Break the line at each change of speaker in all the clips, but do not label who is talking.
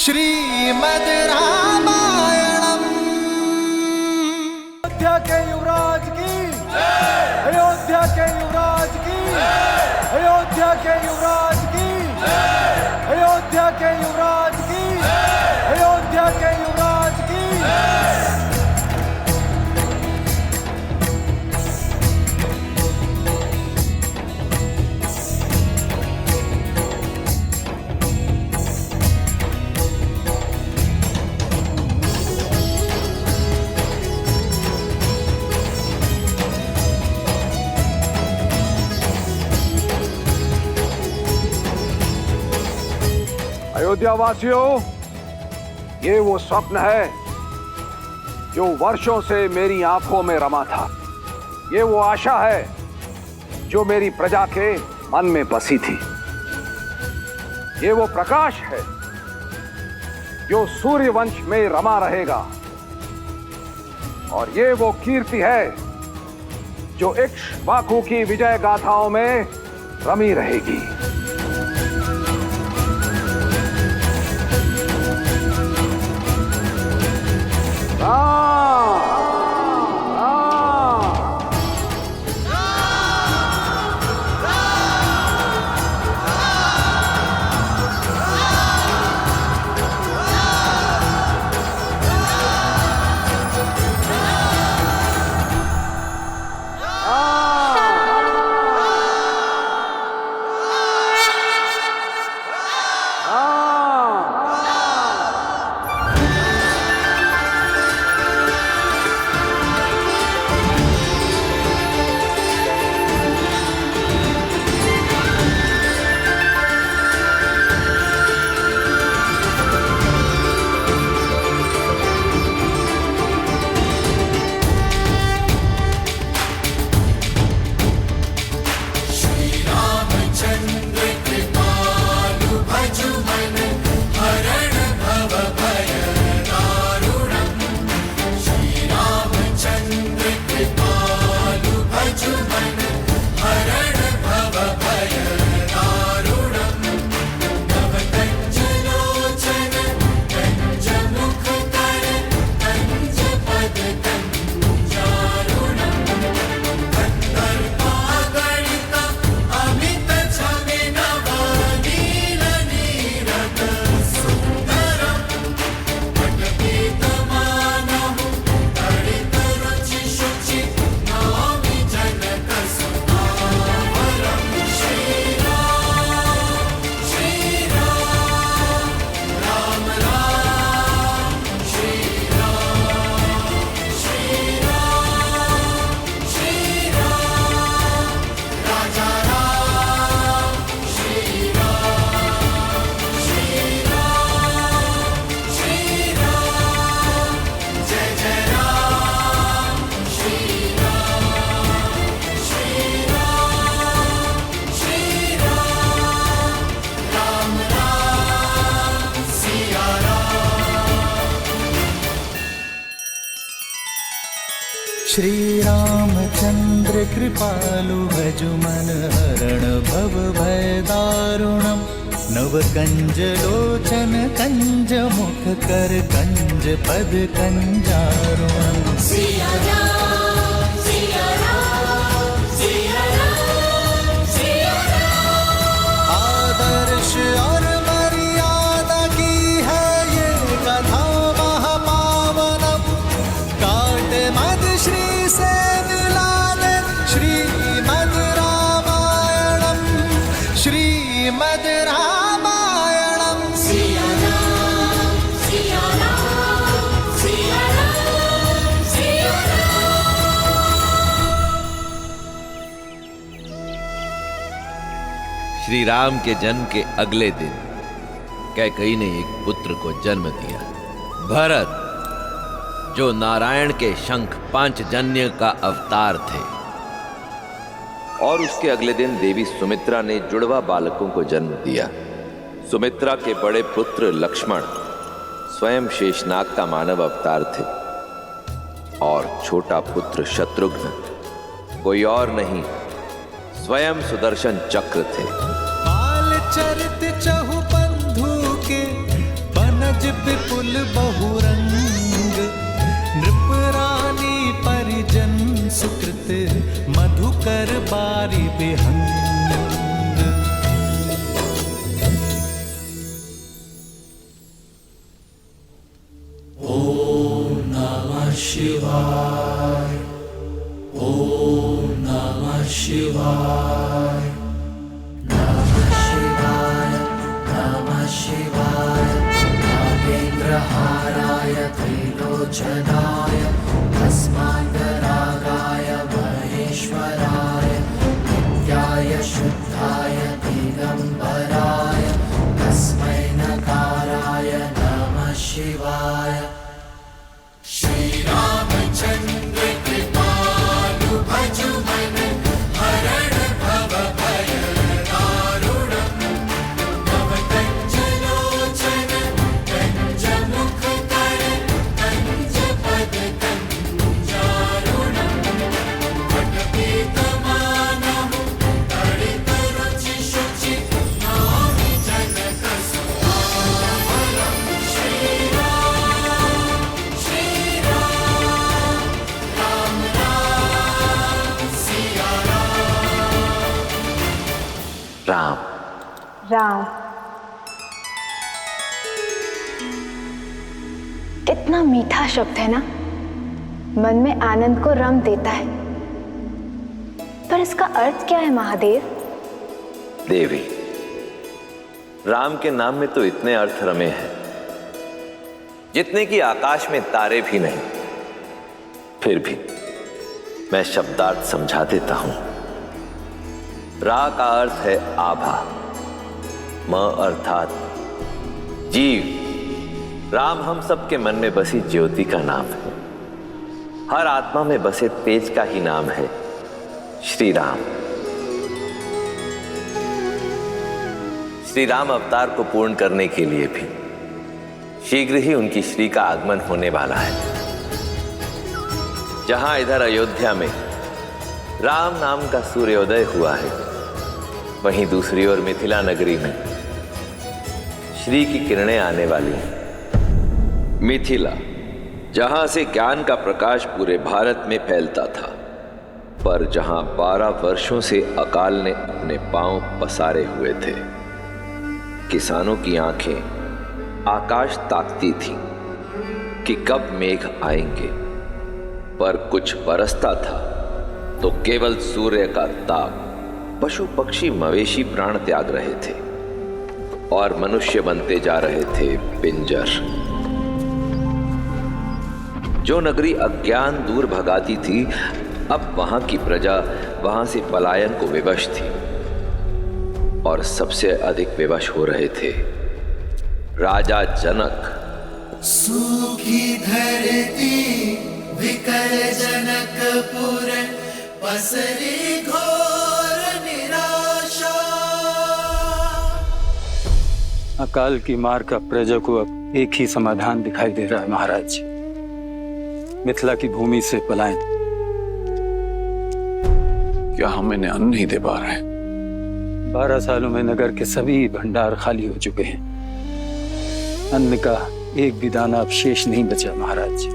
श्रीमद् रामायणम।
अयोध्या के युवराज की, अयोध्या के युवराज की, अयोध्या के युवराज की, अयोध्या के युवराज की, अयोध्या के युवराज की।
अयोध्या वासियों, ये वो स्वप्न है जो वर्षों से मेरी आंखों में रमा था। ये वो आशा है जो मेरी प्रजा के मन में बसी थी। ये वो प्रकाश है जो सूर्यवंश में रमा रहेगा। और ये वो कीर्ति है जो इक्ष्वाकु की विजय गाथाओं में रमी रहेगी।
श्री रामचंद्र कृपालु भजु मन हरण भव भय दारुणम। नव कंज लोचन कंज मुख कर कंज पद कंजारुणम।
सिया राम, सिया राम, सिया राम, सिया राम।
आदर्श और मर्यादा की है ये कथा महापावनम। काट मद श्री से मिला दे श्रीमद् रामायणम। श्रीमद् रामायणम।
सिया राम, सिया राम, सिया राम, सिया राम।
श्री राम के जन्म के अगले दिन कैकेयी ने एक पुत्र को जन्म दिया, भरत, जो नारायण के शंख पांचजन्य का अवतार थे।
और उसके अगले दिन देवी सुमित्रा ने जुड़वा बालकों को जन्म दिया। सुमित्रा के बड़े पुत्र लक्ष्मण स्वयं शेषनाग का मानव अवतार थे और छोटा पुत्र शत्रुघ्न कोई और नहीं, स्वयं सुदर्शन चक्र थे।
बाल चरित चहु बंधु के बनज निज विपुल बहुरंग, नृपरानी परिजन सुकृत, मधुकर बारी बिहंग।
नागेन्द्रहाराय त्रिलोचनाय भस्मान्तरागाय महेश्वराय नित्याय शुद्धाय दिगम्बराय तस्मै नकाराय नमः शिवाय। श्रीरामचन्द्र कृपालु भजु मन हरण भव भय दारुणम्, नव कंचलोचन कंज मुख कर कंज पद कंजारुणम्, वटपीतमानहु तडित रुचि शुचि नामि जनक सुहावनम्। श्रीराम श्रीराम राम राम सिया
राम।
राम। कितना मीठा शब्द है ना, मन में आनंद को रम देता है। पर इसका अर्थ क्या है महादेव?
देवी, राम के नाम में तो इतने अर्थ रमे हैं जितने कि आकाश में तारे भी नहीं। फिर भी मैं शब्दार्थ समझा देता हूं। रा का अर्थ है आभा, म अर्थात जीव। राम हम सबके मन में बसी ज्योति का नाम है, हर आत्मा में बसे तेज का ही नाम है श्री राम। श्री राम अवतार को पूर्ण करने के लिए भी शीघ्र ही उनकी श्री का आगमन होने वाला है। जहां इधर अयोध्या में राम नाम का सूर्योदय हुआ है, वहीं दूसरी ओर मिथिला नगरी में श्री की किरणें आने वाली हैं। मिथिला, जहां से ज्ञान का प्रकाश पूरे भारत में फैलता था, पर जहां 12 वर्षों से अकाल ने अपने पांव पसारे हुए थे। किसानों की आंखें आकाश ताकती थीं कि कब मेघ आएंगे, पर कुछ बरसता था तो केवल सूर्य का ताप। पशु पक्षी मवेशी प्राण त्याग रहे थे और मनुष्य बनते जा रहे थे पिंजर। जो नगरी अज्ञान दूर भगाती थी, अब वहां की प्रजा वहां से पलायन को विवश थी। और सबसे अधिक विवश हो रहे थे राजा जनक।
सूखी धरती विकल जनकपुर, पसरी घोर निराशा।
अकाल की मार का प्रजा को अब एक ही समाधान दिखाई दे रहा है महाराज। मिथिला की भूमि से पलायन।
क्या हम इन्हें अन्न नहीं दे पा रहे?
12 सालों में नगर के सभी भंडार खाली हो चुके हैं। अन्न का एक भी दाना अब शेष नहीं बचा महाराज।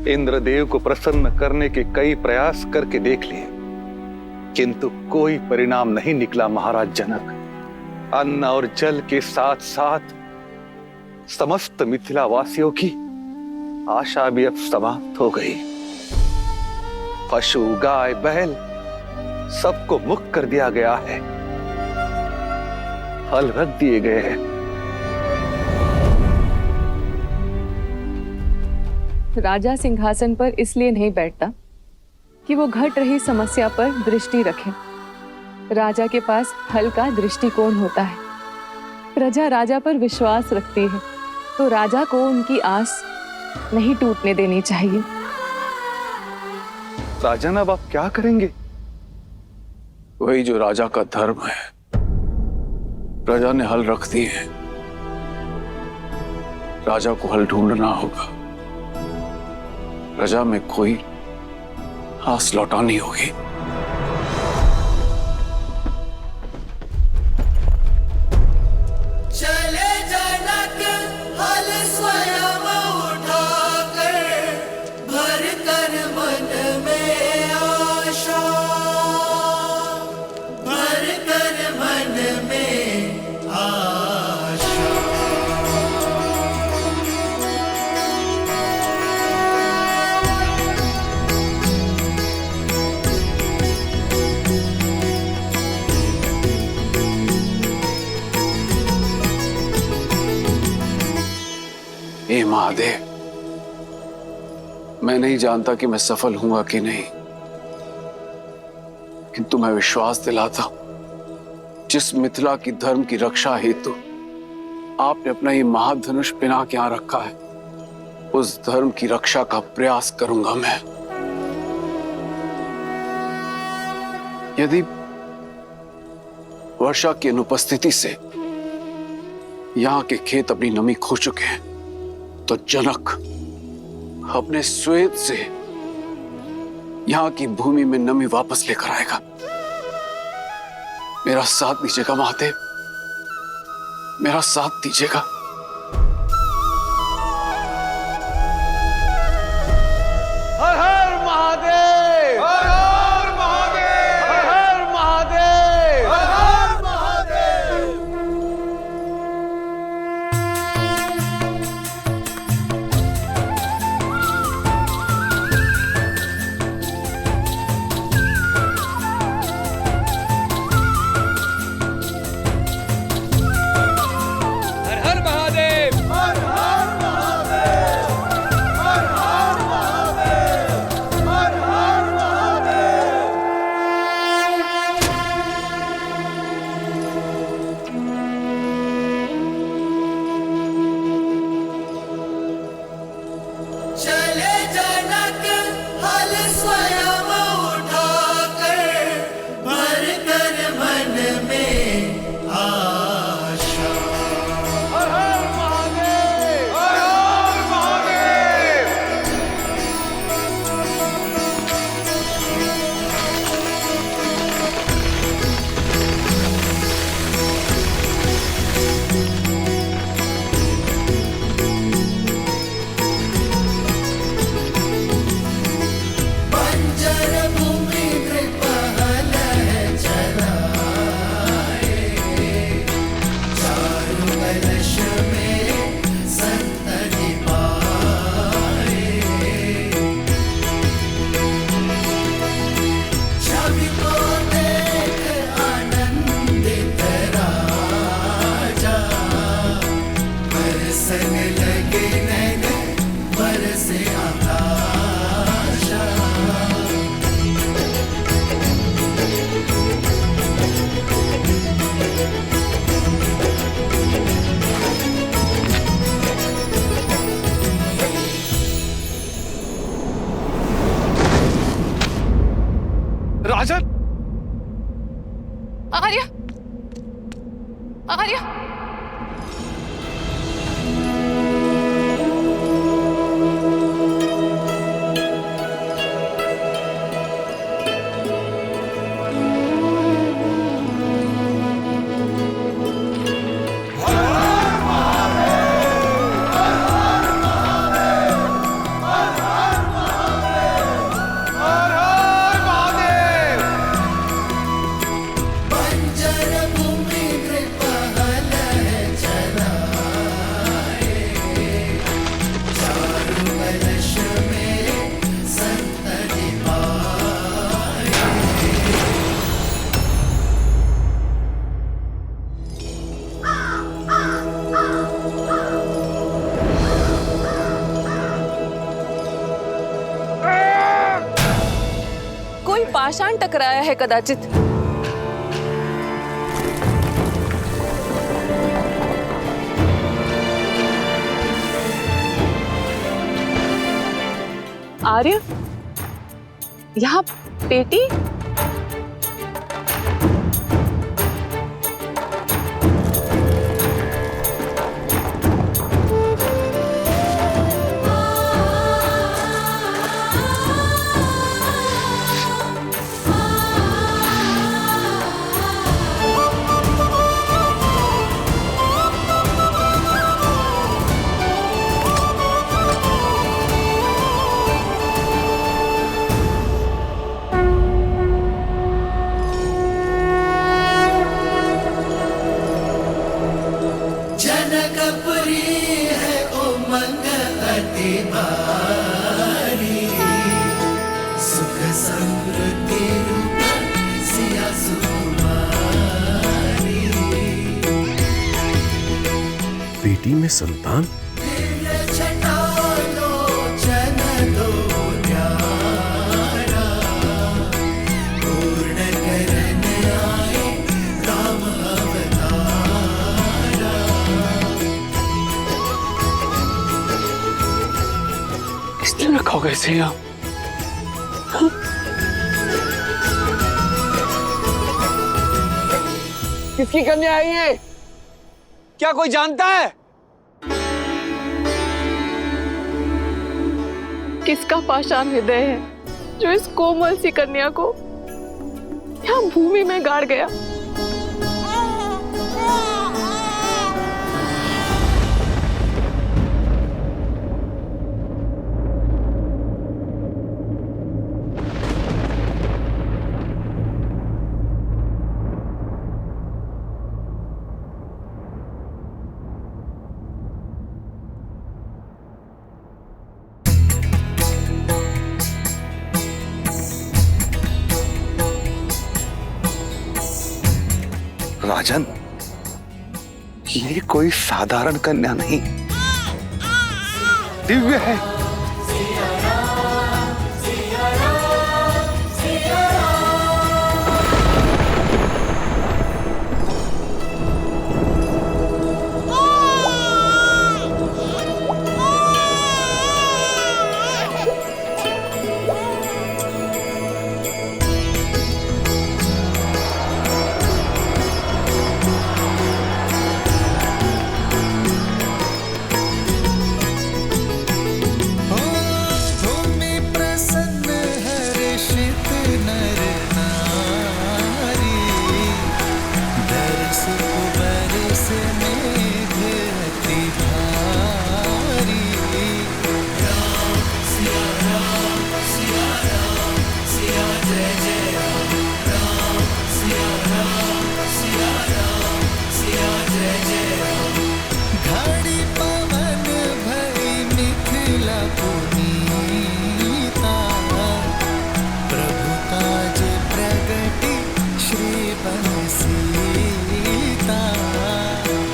इंद्रदेव को प्रसन्न करने के कई प्रयास करके देख लिए, किंतु कोई परिणाम नहीं निकला महाराज जनक। अन्न और जल के साथ साथ समस्त मिथिला वासियों की आशा भी अब समाप्त हो गई। पशु गाय बैल सबको मुक्त कर दिया गया है, हल रख दिए गए हैं।
राजा सिंहासन पर इसलिए नहीं बैठता कि वो घट रही समस्या पर दृष्टि रखे। राजा के पास हल का दृष्टिकोण होता है। प्रजा राजा पर विश्वास रखती है, तो राजा को उनकी आस नहीं टूटने देनी चाहिए।
राजन, अब आप क्या करेंगे?
वही जो राजा का धर्म है। प्रजा ने हल रख दी है, राजा को हल ढूंढना होगा। प्रजा में कोई आस लौटानी होगी।
चल
हे महादेव, मैं नहीं जानता कि मैं सफल हूंगा कि नहीं, किंतु मैं विश्वास दिलाता हूं, जिस मिथिला की धर्म की रक्षा हेतु आपने अपना ये महाधनुष पिना के यहां रखा है, उस धर्म की रक्षा का प्रयास करूंगा मैं। यदि वर्षा की अनुपस्थिति से यहां के खेत अपनी नमी खो चुके हैं, तो जनक अपने श्वेत से यहां की भूमि में नमी वापस लेकर आएगा। मेरा साथ दीजिएगा महादेव, मेरा साथ दीजिएगा।
हर हर महादेव, हर हर महादेव, हर हर महादेव, हर हर महादेव।
हर हर महादेव।
हर हर महादेव, हर हर महादेव, हर हर महादेव।
चले जनक हल स्वयं उठाकर, भर कर मन में आशा।
हर हर महादेव, हर हर महादेव।
बंजर भूमि कृपहल चलाए, चारु कलश में संतति पाए। छवि को देख आनंदित राजा, बरसने लगे नैन बरसे आकाशा।
राजन,
आर्य, आर्य,
बंजर भूमि कृपहल चलाए, चारु कलश में संतति पाए।
कोई पाषाण टकराया है कदाचित। आर्य, यहाँ पेटी।
जनकपुरी है उमंग अति भारी, सुख समृद्धि रूप सिया सुकुमारी।
बेटी में संतान।
दिव्य
रखोगे इसे यहाँ?
किसकी कन्या है ये? क्या कोई जानता है?
किसका पाषाण हृदय है जो इस कोमल सी कन्या को यहाँ भूमि में गाड़ गया?
राजन, ये कोई साधारण कन्या नहीं, दिव्य है।
भूमि प्रसन्न हर्षित नर नारी, दर्श बरस मेघ अति भारी। राम सिया राम सिया राम सिया जय जय राम, राम सिया राम सिया राम सिया जय जय राम। घड़ी पवन भई मिथिला पुनीता, प्रभु काज प्रगति श्री बंसीता।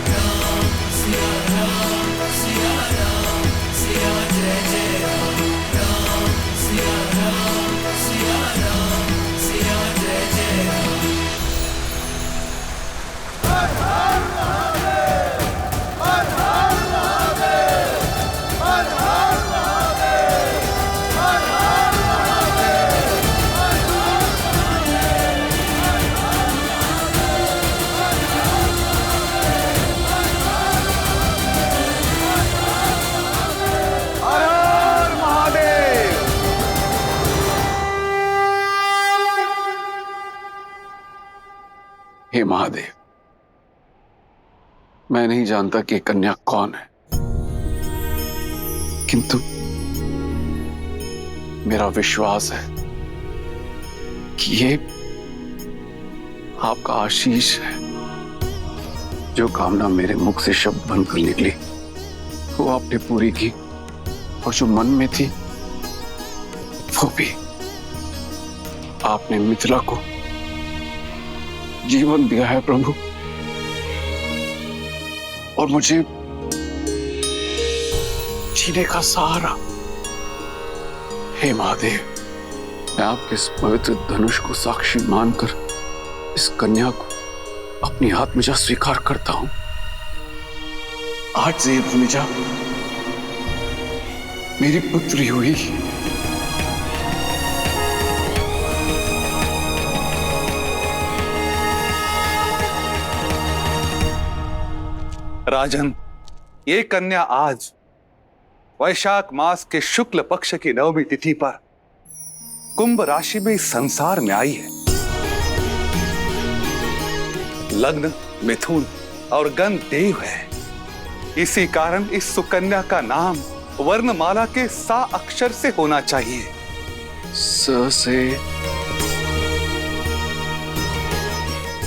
राम सिया राम सिया राम सिया जय जय राम, राम सिया राम सिया राम सिया जय जय राम।
हर हर महादेव।
हे महादेव, मैं नहीं जानता कि कन्या कौन है, किंतु मेरा विश्वास है कि ये आपका आशीष है। जो कामना मेरे मुख से शब्द बनकर निकली वो आपने पूरी की, और जो मन में थी वो भी। आपने मिथिला को जीवन दिया है प्रभु, और मुझे जीने का सहारा। हे महादेव, मैं आपके इस पवित्र धनुष को साक्षी मानकर इस कन्या को अपनी आत्मजा स्वीकार करता हूं। आज से ये भूमिजा मेरी पुत्री हुई।
राजन, ये कन्या आज वैशाख मास के शुक्ल पक्ष की नवमी तिथि पर कुंभ राशि में इस संसार में आई है। लग्न मिथुन और गण देव है। इसी कारण इस सुकन्या का नाम वर्णमाला के सा अक्षर से होना चाहिए।
स से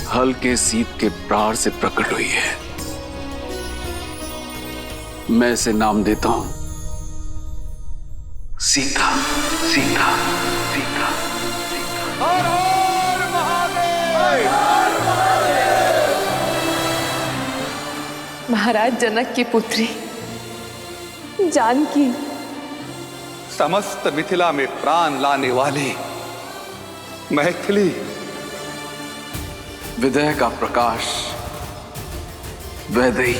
हल्के सीत के प्रार से प्रकट हुई है। मैं इसे नाम देता हूं सीता। सीता सीता।
हर हर महादेव।
महाराज जनक की पुत्री जानकी,
समस्त मिथिला में प्राण लाने वाली मैथिली,
विदय का प्रकाश, वैदेही,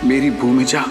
मेरी भूमिजा।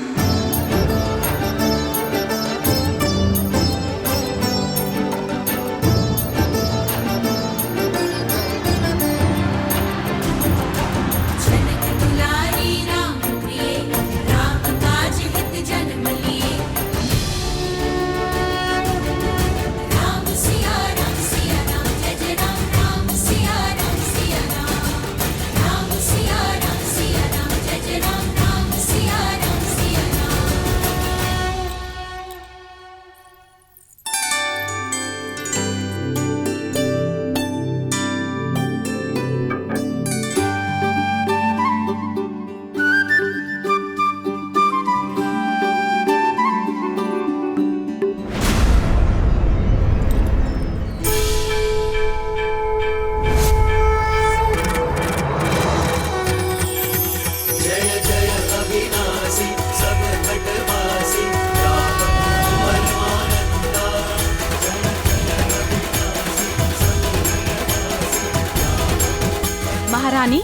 रानी,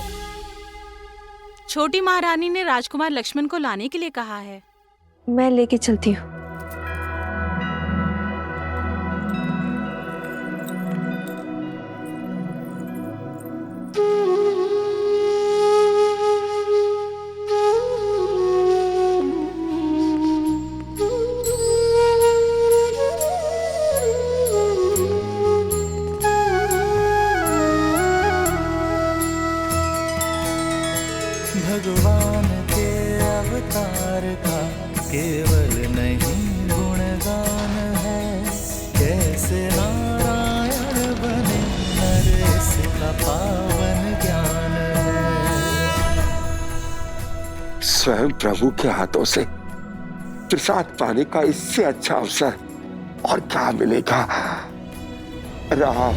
छोटी महारानी ने राजकुमार लक्ष्मण को लाने के लिए कहा है।
मैं लेके चलती हूँ।
भगवान के अवतार का केवल नहीं गुणगान है, कैसे नारायण बने नरेश का पावन ज्ञान है।
स्वयं प्रभु के हाथों से प्रसाद पाने का इससे अच्छा अवसर और क्या मिलेगा। राम,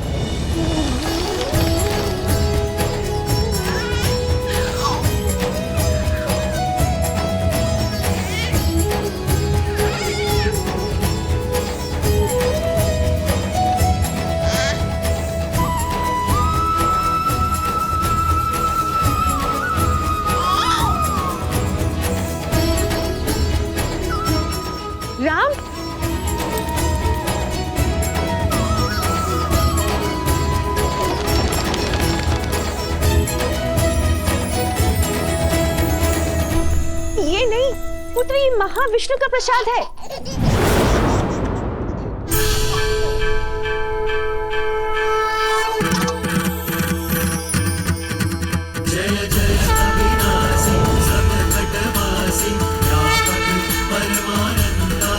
राम, ये नहीं पुत्र, ये महाविष्णु का प्रसाद है।
जय जय अविनाशी सब घटवासी व्यापक परमानंदा।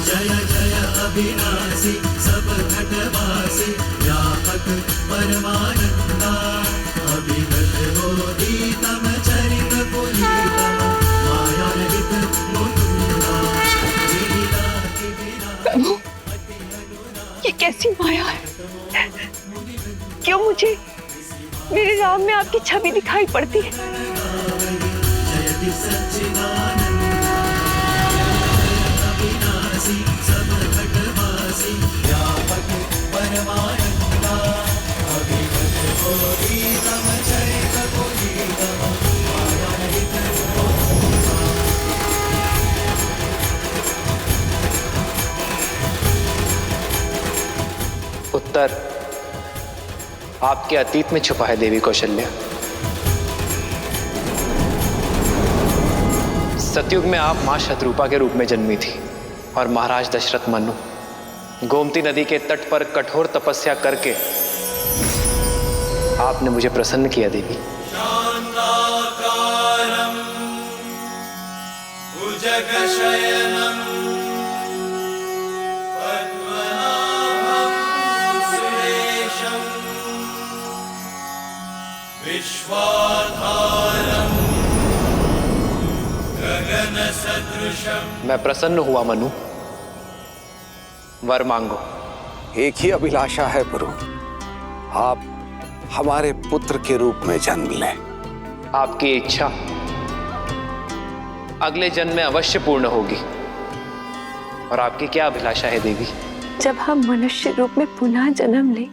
जय जय अविनाशी सब घटवासी व्यापक परमानंदा। अभिगत बोधितम चरित पुनीतम मायारहित मुकुंदा।
प्रभु, ये कैसी माया है? क्यों मुझे मेरे राम में आपकी छवि दिखाई पड़ती है?
जयति सच्चिदानंद अविनाशी सब घटवासी व्यापक परमानंदा। अभिगत बोधितम चरित पुनीतम मायारहित मुकुंदा।
उत्तर आपके अतीत में छुपा है देवी कौशल्या। सतयुग में आप मां शतरूपा के रूप में जन्मी थी और महाराज दशरथ मनु गोमती नदी के तट पर कठोर तपस्या करके आपने मुझे प्रसन्न किया देवी।
शान्ताकारं भुजगशयनं पद्मनाभं सुरेशं विश्वाधारं गगनसदृशं।
मैं प्रसन्न हुआ मनु, वर मांगो।
एक ही अभिलाषा है प्रभु, आप हमारे पुत्र के रूप में जन्म लें।
आपकी इच्छा अगले जन्म में अवश्य पूर्ण होगी। और आपकी क्या अभिलाषा है देवी?
जब हम मनुष्य रूप में पुनः जन्म लें,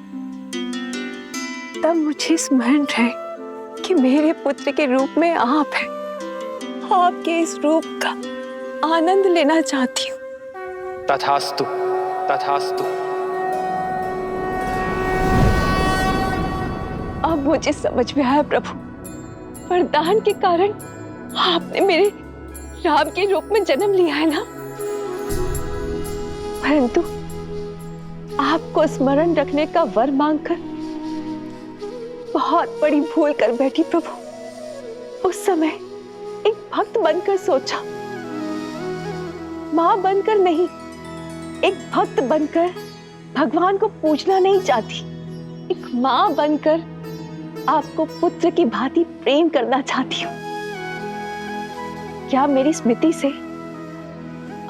तब मुझे स्मरण रहे कि मेरे पुत्र के रूप में आप हैं। आपके इस रूप का आनंद लेना चाहती हूँ।
तथास्तु, तथास्तु।
अब मुझे समझ में आया प्रभु, वरदान के कारण आपने मेरे राम के रूप में जन्म लिया है ना। परंतु आपको स्मरण रखने का वर मांगकर बहुत बड़ी भूल कर बैठी प्रभु। उस समय एक भक्त बनकर सोचा, मां बनकर नहीं, एक भक्त बनकर भगवान को पूजना नहीं चाहती, एक मां बनकर आपको पुत्र की भांति प्रेम करना चाहती हूँ। क्या मेरी स्मृति से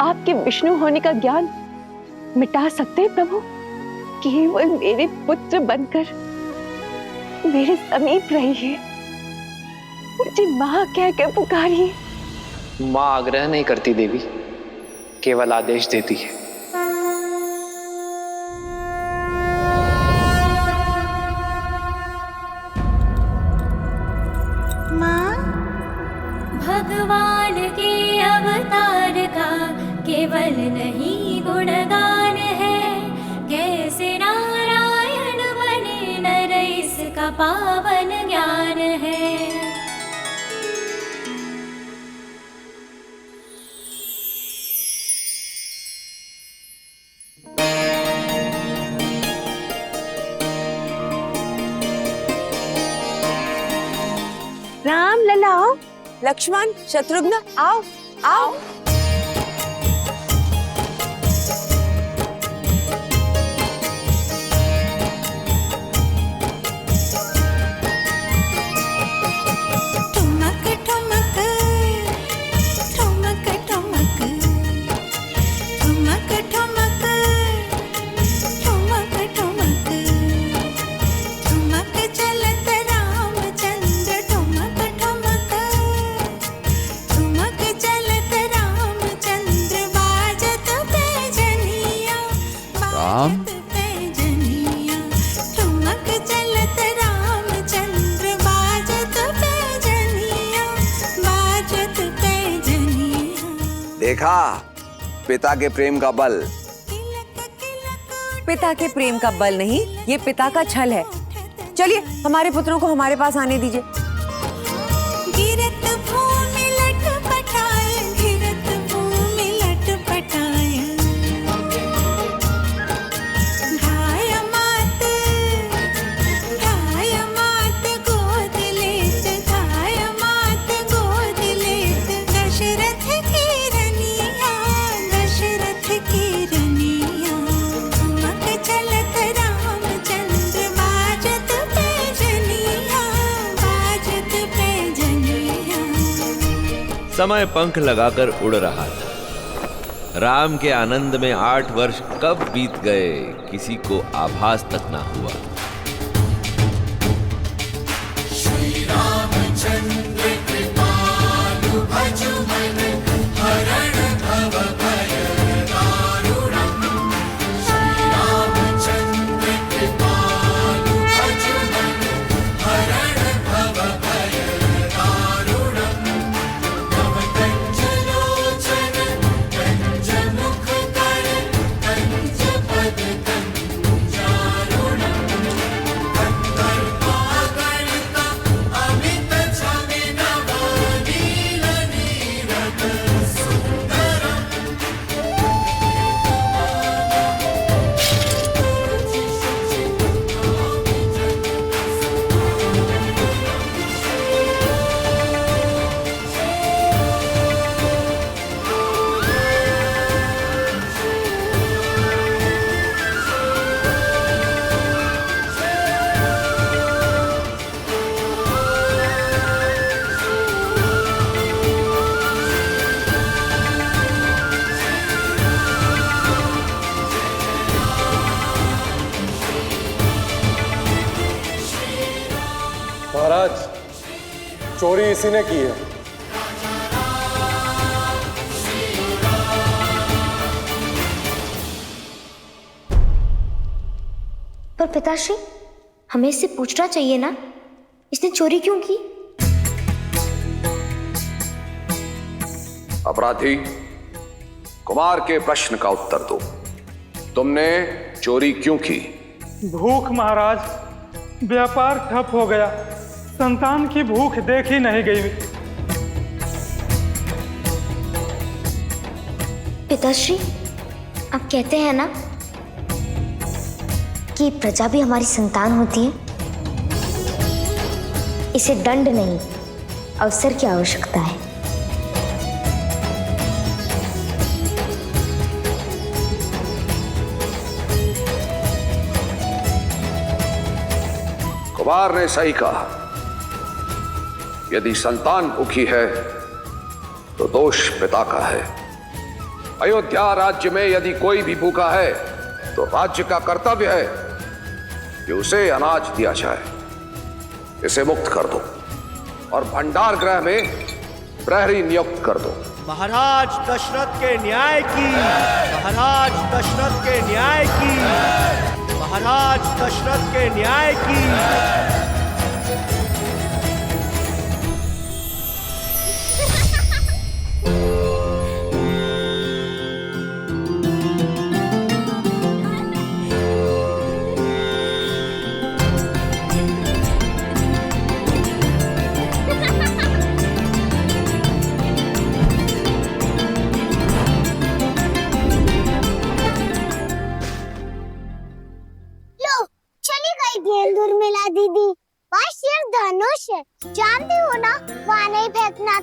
आपके विष्णु होने का ज्ञान मिटा सकते हैं प्रभु? केवल मेरे पुत्र बनकर मेरे समीप रहिए, मुझे मां कहकर पुकारिए।
मां आग्रह नहीं करती देवी, केवल आदेश देती है।
भगवान के अवतार का केवल नहीं गुणगान है, कैसे नारायण बने नर इसका पावन ज्ञान है।
राम लला आओ, लक्ष्मण शत्रुघ्न आओ आओ।
ठुमक ठुमक ठुमक ठुमक ठुमक ठुमक ठुमक ठुमक ठुमक चलत रामचंद्र ठुमक ठुमक ठुमक चलत रामचंद्र बाजत पैजनिया बाजत पैजनिया ठुमक चलत रामचंद्र बाजत पैजनिया बाजत पैजनिया।
देखा पिता के प्रेम का बल।
पिता के प्रेम का बल नहीं, ये पिता का छल है। चलिए हमारे पुत्रों को हमारे पास आने दीजिए।
गिरत भूमि लटपटाए, गिरत भूमि लटपटाए, घाय मात गोद लेत, घाय मात गोद लेत, दशरथ की रनिया, दशरथ की रनिया। ठुमक चलत रामचंद्र बाजत पैजनिया, बाजत पैजनिया।
समय पंख लगाकर उड़ रहा था। राम के आनंद में 8 वर्ष कब बीत गए किसी को आभास तक ना हुआ।
श्री रामचंद्र कृपालु भजु मन हरण भव भय दारुणम्। श्री रामचंद्र कृपालु भजु मन हरण भव भय दारुणम्। नव कंज लोचन कंज मुख कर कंज पद कंजारुणम्। कंदर्पागणित अमित छवि नव नील नीरद सुंदरम्।
महाराज, चोरी इसी ने की है।
पर पिताश्री, हमें इससे पूछना चाहिए ना, इसने चोरी क्यों की?
अपराधी, कुमार के प्रश्न का उत्तर दो। तुमने चोरी क्यों की?
भूख महाराज, व्यापार ठप हो गया, संतान की भूख देखी नहीं गई।
पिताश्री, आप कहते हैं ना कि प्रजा भी हमारी संतान होती है। इसे दंड नहीं, अवसर की आवश्यकता है।
कुमार ने सही कहा। यदि संतान भूखी है तो दोष पिता का है। अयोध्या राज्य में यदि कोई भी भूखा है तो राज्य का कर्तव्य है कि उसे अनाज दिया जाए। इसे मुक्त कर दो और भंडार गृह में प्रहरी नियुक्त कर दो।
महाराज दशरथ के न्याय की, महाराज दशरथ के न्याय की, महाराज दशरथ के न्याय की।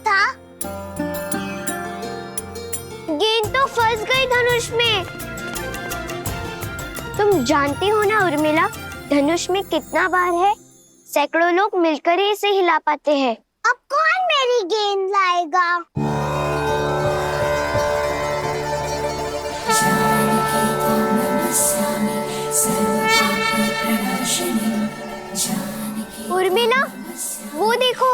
था? गेंद तो फंस गई धनुष में। तुम जानती हो ना उर्मिला, धनुष में कितना भार है? सैकड़ों लोग मिलकर ही इसे हिला पाते हैं। अब कौन मेरी गेंद लाएगा? उर्मिला, वो देखो।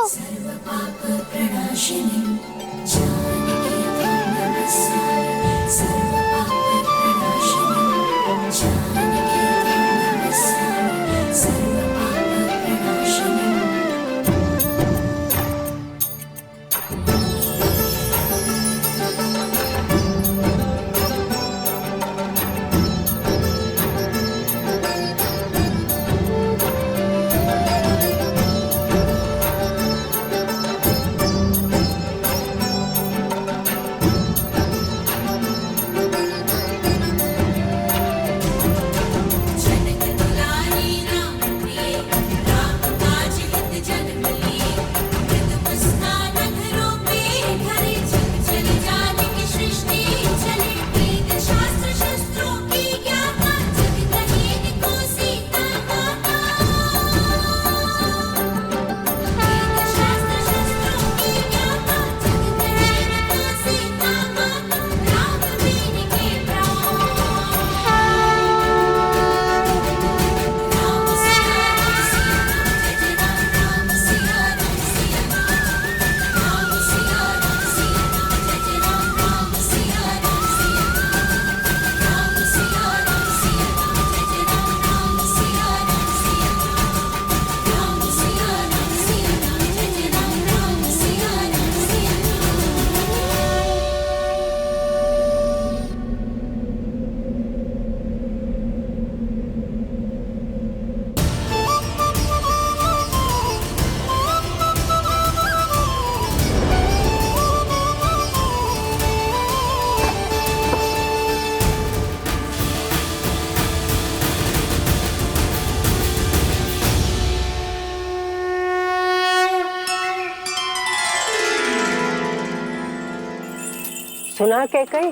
सुना कैकई,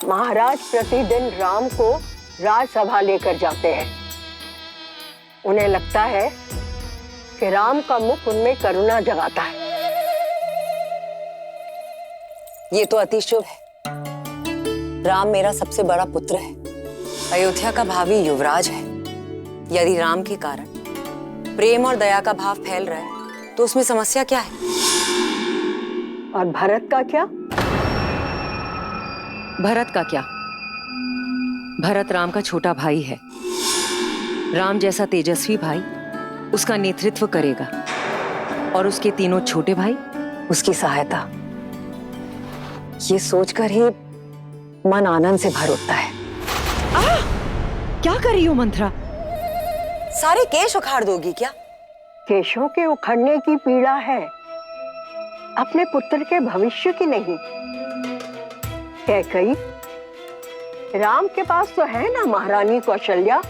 महाराज प्रतिदिन राम को राजसभा लेकर जाते हैं। उन्हें लगता है कि राम का मुख उनमें करुणा जगाता है।
ये तो अति शुभ है। राम मेरा सबसे बड़ा पुत्र है, अयोध्या का भावी युवराज है। यदि राम के कारण प्रेम और दया का भाव फैल रहा है तो उसमें समस्या क्या है?
और भरत का क्या?
भरत का क्या? भरत राम का छोटा भाई है। राम जैसा तेजस्वी भाई उसका नेतृत्व करेगा और उसके तीनों छोटे भाई उसकी सहायता। ये सोचकर ही मन आनंद से भर उठता है। क्या कर रही हो मंत्रा? सारे केश उखाड़ दोगी क्या?
केशों के उखड़ने की पीड़ा है, अपने पुत्र के भविष्य की नहीं। कैकई, राम के पास तो है ना महारानी कौशल्या,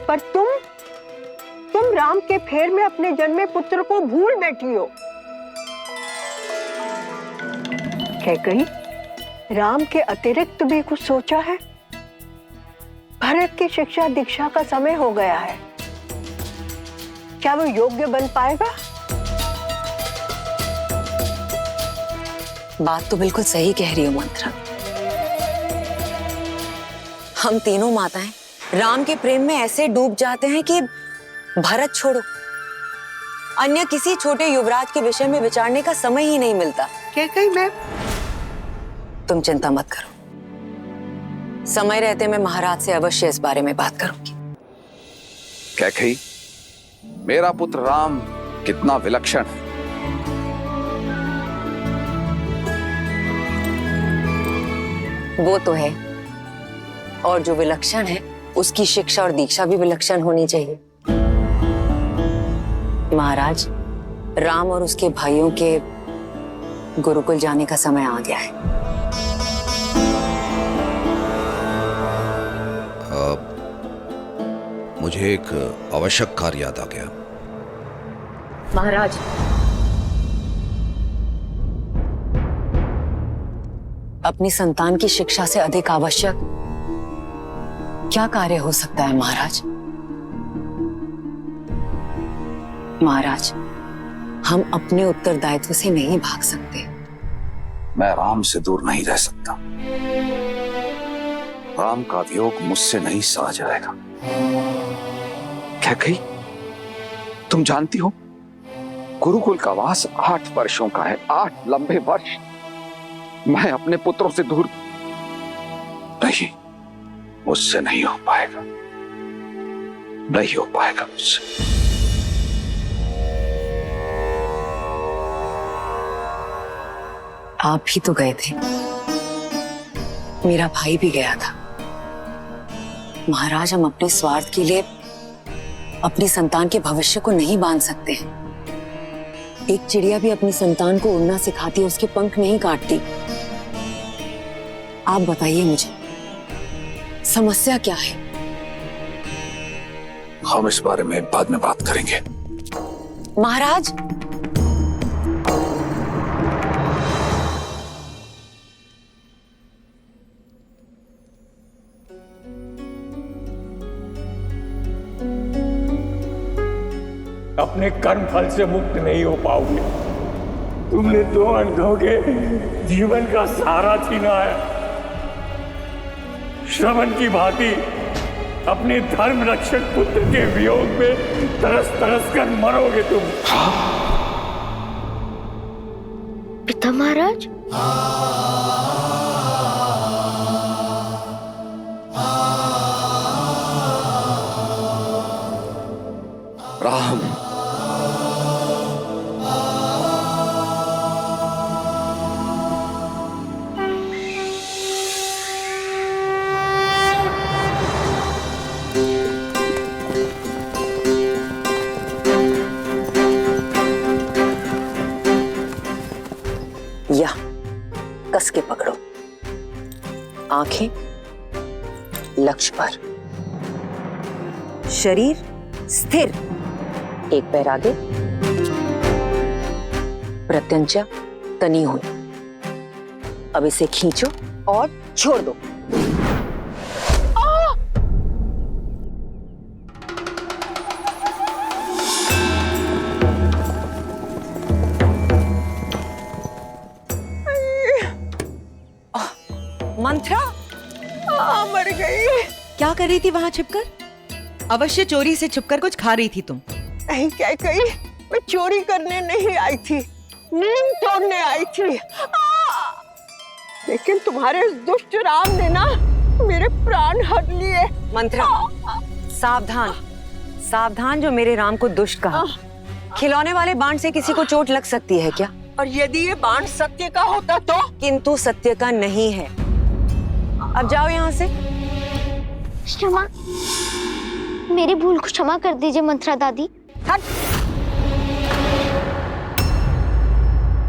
पर तुम राम के फेर में अपने जन्मे पुत्र को भूल बैठी हो। कैकई, राम के अतिरिक्त भी कुछ सोचा है? भरत की शिक्षा दीक्षा का समय हो गया है, क्या वो योग्य बन पाएगा?
बात तो बिल्कुल सही कह रही हो मंत्रा। हम तीनों माताएं राम के प्रेम में ऐसे डूब जाते हैं कि भरत छोड़ो, अन्य किसी छोटे युवराज के विषय में विचारने का समय ही नहीं मिलता।
क्या कही मैं?
तुम चिंता मत करो, समय रहते मैं महाराज से अवश्य इस बारे में बात करूंगी।
कैकई, मेरा पुत्र राम कितना विलक्षण है।
वो तो है, और जो विलक्षण है उसकी शिक्षा और दीक्षा भी विलक्षण होनी चाहिए। महाराज, राम और उसके भाइयों के गुरुकुल जाने का समय आ गया है।
मुझे एक आवश्यक कार्य याद आ गया।
महाराज,
अपनी संतान की शिक्षा से अधिक आवश्यक क्या कार्य हो सकता है महाराज? महाराज, हम अपने उत्तरदायित्व से नहीं भाग सकते।
मैं राम से दूर नहीं रह सकता। राम का वियोग मुझसे नहीं सहा जाएगा।
क्या कही? तुम जानती हो गुरुकुल का वास 8 वर्षों का है, 8 लंबे वर्ष। मैं अपने पुत्रों से दूर
नहीं, मुझसे नहीं हो पाएगा, नहीं हो पाएगा मुझसे।
आप भी तो गए थे, मेरा भाई भी गया था। महाराज, हम अपने स्वार्थ के लिए अपनी संतान के भविष्य को नहीं बांध सकते हैं। एक चिड़िया भी अपनी संतान को उड़ना सिखाती है, उसके पंख नहीं काटती। आप बताइए मुझे, समस्या क्या है?
हम इस बारे में बाद में बात करेंगे।
महाराज,
अपने कर्म फल से मुक्त नहीं हो पाओगे। तुमने 2 अंधों के जीवन का सहारा छीना है। श्रवण की भांति अपने धर्म रक्षक पुत्र के वियोग में तरस तरस कर मरोगे तुम।
पिता महाराज,
राम,
या कस के पकड़ो, आंखें लक्ष्य पर, शरीर स्थिर, एक पैर आगे, प्रत्यंचा तनी हुई। अब इसे खींचो और छोड़ दो।
मंत्रा
मर गई।
क्या कर रही थी वहां छिपकर? अवश्य चोरी से छुपकर कुछ खा रही थी तुम।
नहीं क्या कही, मैं चोरी करने नहीं आई थी, नींद तोड़ने आई थी। लेकिन तुम्हारे इस दुष्ट राम ने ना मेरे प्राण हर लिए।
मंत्रा, सावधान सावधान, जो मेरे राम को दुष्ट कहा। खिलौने वाले बाण से किसी को चोट लग सकती है क्या?
और यदि ये बाण सत्य का होता तो?
किंतु सत्य का नहीं है। अब जाओ यहाँ से।
क्षमा, मेरी भूल को क्षमा कर दीजिए मंत्रा दादी।
हट।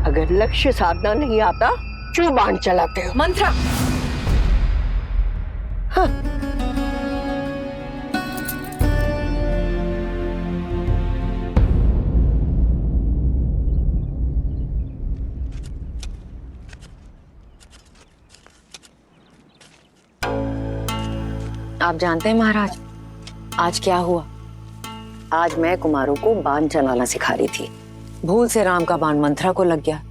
अगर लक्ष्य साधना नहीं आता क्यों बाण चलाते हो?
मंत्रा,
हाँ।
आप जानते हैं महाराज, आज क्या हुआ? आज मैं कुमारों को बाण चलाना सिखा रही थी। भूल से राम का बाण मंत्रा को लग गया।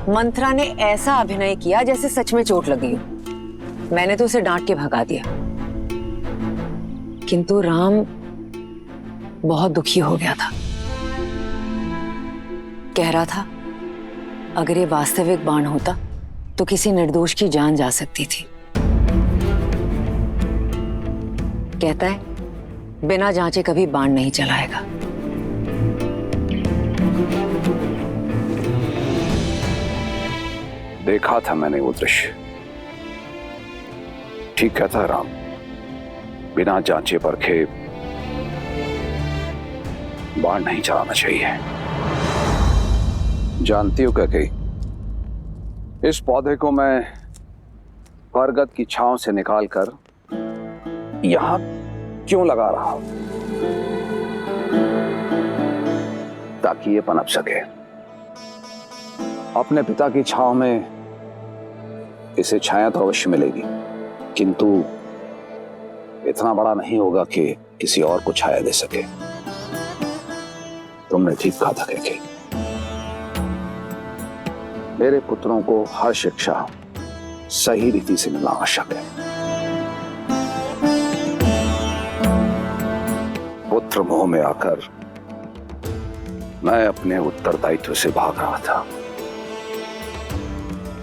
मंत्रा ने ऐसा अभिनय किया जैसे सच में चोट लगी हो। मैंने तो उसे डांट के भगा दिया, किंतु राम बहुत दुखी हो गया था। कह रहा था अगर ये वास्तविक बाण होता तो किसी निर्दोष की जान जा सकती थी। कहता है बिना जांचे कभी बाण नहीं चलाएगा।
देखा था मैंने वो दृश्य। ठीक कहता है राम, बिना जांचे परखे बाण नहीं चलाना चाहिए। जानती हो क्या कही, इस पौधे को मैं बरगद की छांव से निकालकर यहां क्यों लगा रहा हूं? ताकि ये पनप सके। अपने पिता की छांव में इसे छाया तो अवश्य मिलेगी, किंतु इतना बड़ा नहीं होगा कि किसी और को छाया दे सके। तुमने ठीक कहा था कैकेयी। मेरे पुत्रों को हर शिक्षा सही रीति से मिलना आवश्यक है। पुत्र मोह में आकर मैं अपने उत्तरदायित्व से भाग रहा था,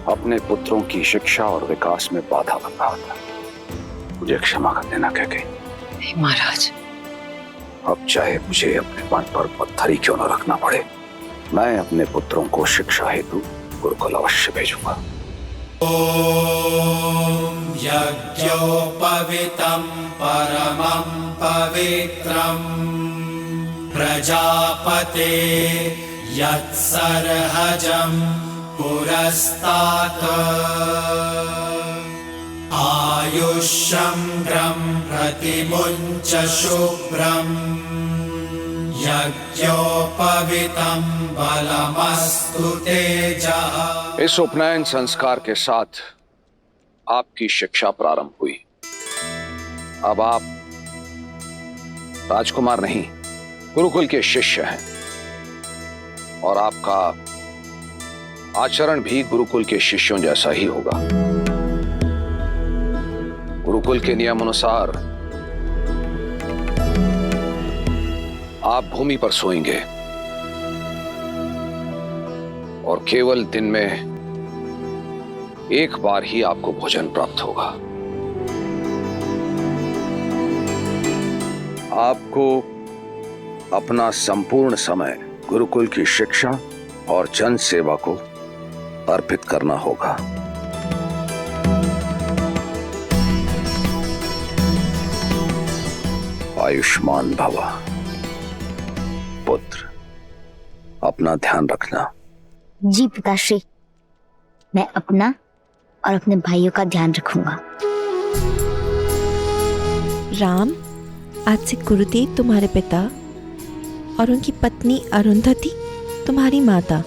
अपने पुत्रों की शिक्षा और विकास में बाधा बन रहा था। मुझे क्षमा कर देना कैकेयी।
महाराज,
अब चाहे मुझे अपने मन पर पत्थर ही क्यों न रखना पड़े, मैं अपने पुत्रों को शिक्षा हेतु गुरुकुल अवश्य भेजूंगा।
ॐ यज्ञोपवीतं परमं पवित्रं प्रजापते यत्सर्हजं पुरस्तात् आयुष्यं प्रतिमुञ्च शुभ्रम् यज्ञोपवीतं बलमस्तु तेजः।
इस उपनयन संस्कार के साथ आपकी शिक्षा प्रारंभ हुई। अब आप राजकुमार नहीं, गुरुकुल के शिष्य हैं और आपका आचरण भी गुरुकुल के शिष्यों जैसा ही होगा। गुरुकुल के नियम अनुसार आप भूमि पर सोएंगे और केवल दिन में एक बार ही आपको भोजन प्राप्त होगा। आपको अपना संपूर्ण समय गुरुकुल की शिक्षा और जन सेवा को अर्पित करना होगा। आयुष्मान भव। पुत्र, अपना ध्यान रखना।
जी पिताश्री, मैं अपना और अपने भाइयों का ध्यान रखूंगा।
राम, आज से गुरुदेव तुम्हारे पिता और उनकी पत्नी अरुंधति तुम्हारी माता।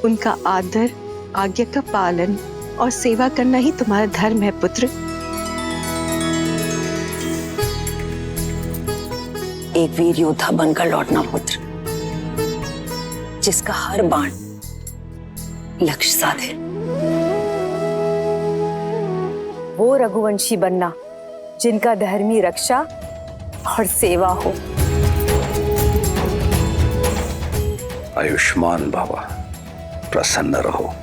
उनका आदर, आज्ञा का पालन और सेवा करना ही तुम्हारा धर्म है पुत्र।
एक वीर योद्धा बनकर लौटना पुत्र, जिसका हर बाण लक्ष्य साधे। वो रघुवंशी बनना जिनका धर्मी रक्षा और सेवा हो।
आयुष्मान भव, प्रसन्न रहो।